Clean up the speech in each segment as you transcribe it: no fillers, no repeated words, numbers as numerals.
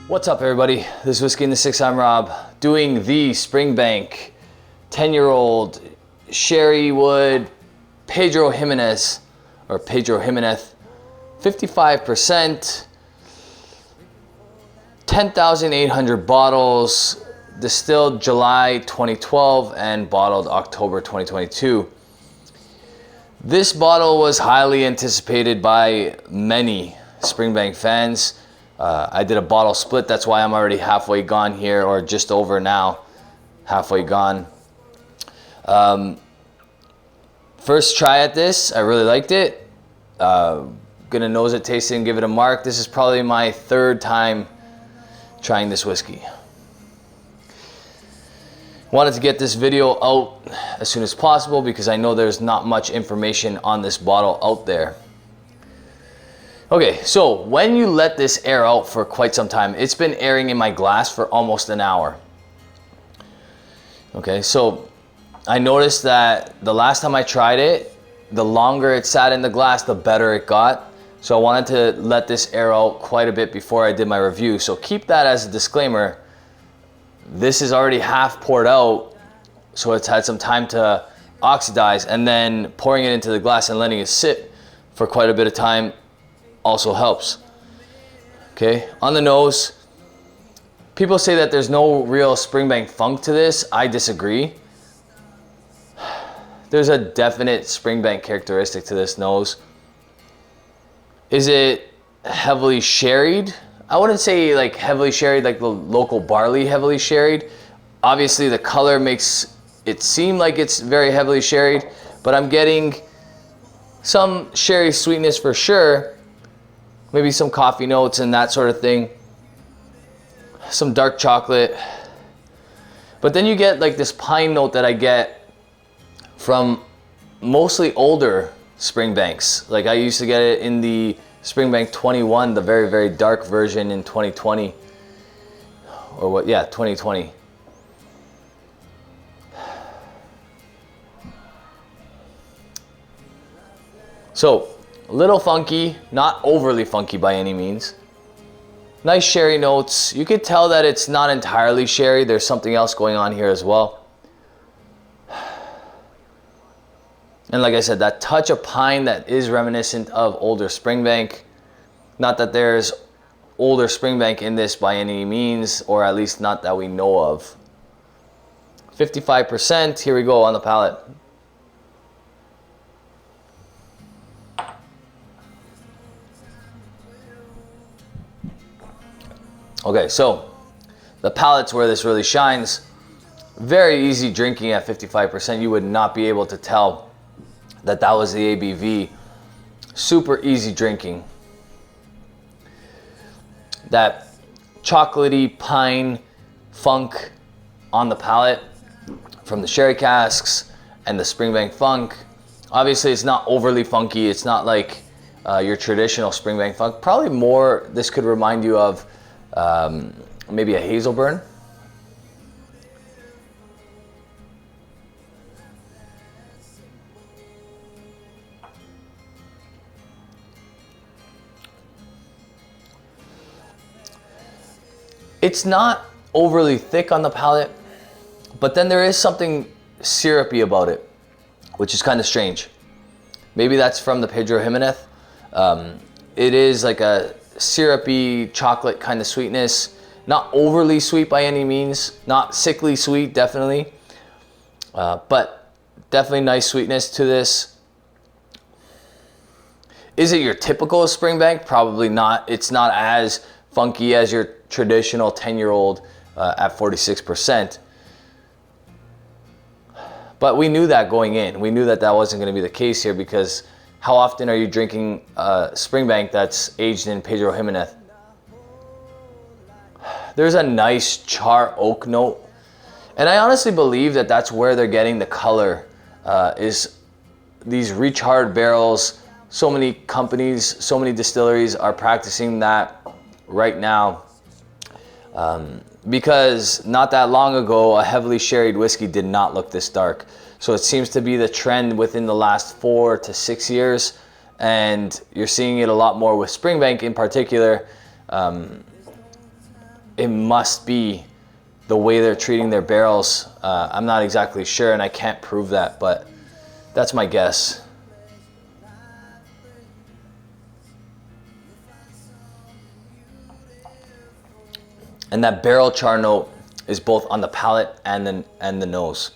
What's up, everybody? This is Whiskey in the Six. I'm Rob, doing the Springbank 10-year-old Sherry Wood Pedro Ximénez, 55%, 10,800 bottles, distilled July 2012 and bottled October 2022. This bottle was highly anticipated by many Springbank fans. I did a bottle split, that's why I'm already halfway gone here, or just over now, halfway gone. First try at this, I really liked it. Gonna nose it, taste it, and give it a mark. This is probably my third time trying this whiskey. Wanted to get this video out as soon as possible because I know there's not much information on this bottle out there. Okay, so when you let this air out for quite some time, it's been airing in my glass for almost an hour. Okay, so I noticed that the last time I tried it, the longer it sat in the glass, the better it got. So I wanted to let this air out quite a bit before I did my review. So keep that as a disclaimer. This is already half poured out, so it's had some time to oxidize, and then pouring it into the glass and letting it sit for quite a bit of time also helps. Okay, on the nose, people say that there's no real Springbank funk to this. I disagree. There's a definite Springbank characteristic to this nose. Is it heavily sherried? I wouldn't say like heavily sherried like the local barley heavily sherried. Obviously the color makes it seem like it's very heavily sherried, but I'm getting some sherry sweetness for sure. Maybe some coffee notes and that sort of thing. Some dark chocolate. But then you get like this pine note that I get from mostly older Springbanks. Like I used to get it in the Springbank 21, the very, very dark version in 2020. Or what? Yeah, 2020. So, a little funky, not overly funky by any means. Nice sherry notes. You could tell that it's not entirely sherry. There's something else going on here as well. And like I said, that touch of pine that is reminiscent of older Springbank. Not that there's older Springbank in this by any means, or at least not that we know of. 55%, here we go on the palate. Okay, so the palate's where this really shines. Very easy drinking at 55%. You would not be able to tell that that was the ABV. Super easy drinking. That chocolatey pine funk on the palate from the sherry casks and the Springbank funk. Obviously it's not overly funky. It's not like your traditional Springbank funk. Probably more, this could remind you of maybe a Hazelburn. It's not overly thick on the palate, but then there is something syrupy about it, which is kind of strange. Maybe that's from the Pedro Ximénez. It is like a syrupy chocolate kind of sweetness, not overly sweet by any means, not sickly sweet, definitely, but definitely nice sweetness to this. Is it your typical Springbank? Probably not. It's not as funky as your traditional 10-year-old at 46%. But we knew that going in. We knew that that wasn't going to be the case here, because how often are you drinking Springbank that's aged in Pedro Ximénez? There's a nice char oak note. And I honestly believe that that's where they're getting the color, is these recharred barrels. So many companies, so many distilleries are practicing that right now. Because not that long ago, a heavily sherried whiskey did not look this dark. So it seems to be the trend within the last 4 to 6 years, and you're seeing it a lot more with Springbank in particular. it must be the way they're treating their barrels. I'm not exactly sure, and I can't prove that, but that's my guess. And that barrel char note is both on the palate and the nose.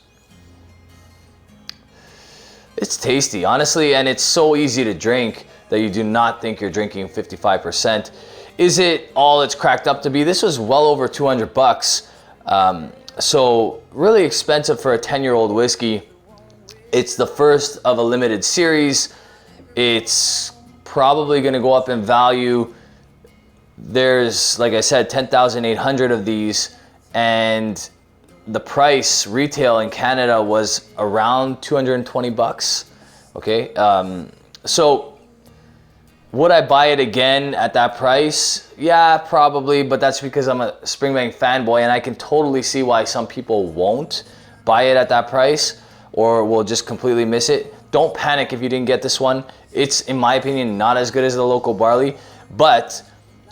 It's tasty, honestly, and it's so easy to drink that you do not think you're drinking 55%. Is it all it's cracked up to be? This was well over 200 bucks. So really expensive for a 10-year-old whiskey. It's the first of a limited series. It's probably gonna go up in value. There's, like I said, 10,800 of these, and the price retail in Canada was around 220 bucks. Okay, so would I buy it again at that price? Yeah, probably, but that's because I'm a Springbank fanboy, and I can totally see why some people won't buy it at that price or will just completely miss it. Don't panic if you didn't get this one. It's, in my opinion, not as good as the local barley, but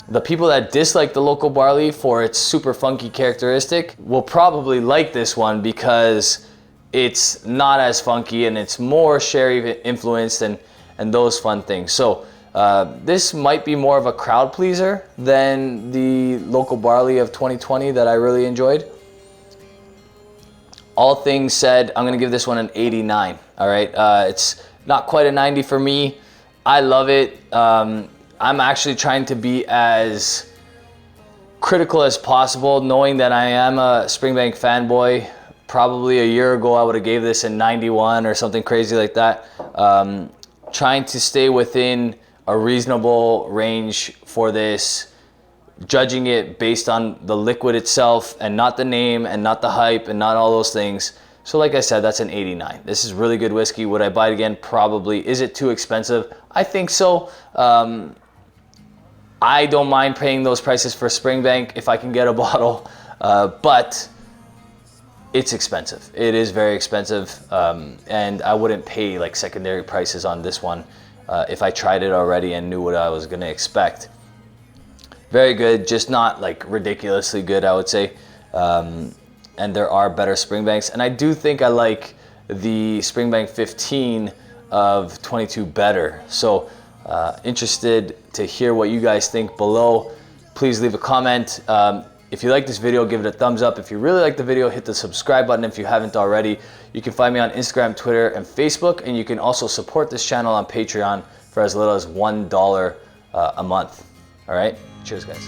the people that dislike the local barley for its super funky characteristic will probably like this one because it's not as funky and it's more sherry influenced and those fun things. So this might be more of a crowd pleaser than the local barley of 2020 that I really enjoyed. All things said, I'm gonna give this one an 89. All right, it's not quite a 90 for me. I love it. I'm actually trying to be as critical as possible, knowing that I am a Springbank fanboy. Probably a year ago, I would have gave this a 91 or something crazy like that. Trying to stay within a reasonable range for this, judging it based on the liquid itself and not the name and not the hype and not all those things. So like I said, that's an 89. This is really good whiskey. Would I buy it again? Probably. Is it too expensive? I think so. I don't mind paying those prices for Springbank if I can get a bottle, but it's expensive. It is very expensive, and I wouldn't pay like secondary prices on this one if I tried it already and knew what I was gonna expect. Very good, just not like ridiculously good, I would say. And there are better Springbanks, and I do think I like the Springbank 15 of 22 better. So interested to hear what you guys think below. Please leave a comment. If you like this video, give it a thumbs up. If you really like the video, hit the subscribe button if you haven't already. You can find me on Instagram, Twitter, and Facebook, and you can also support this channel on Patreon for as little as $1 a month. All right, cheers guys.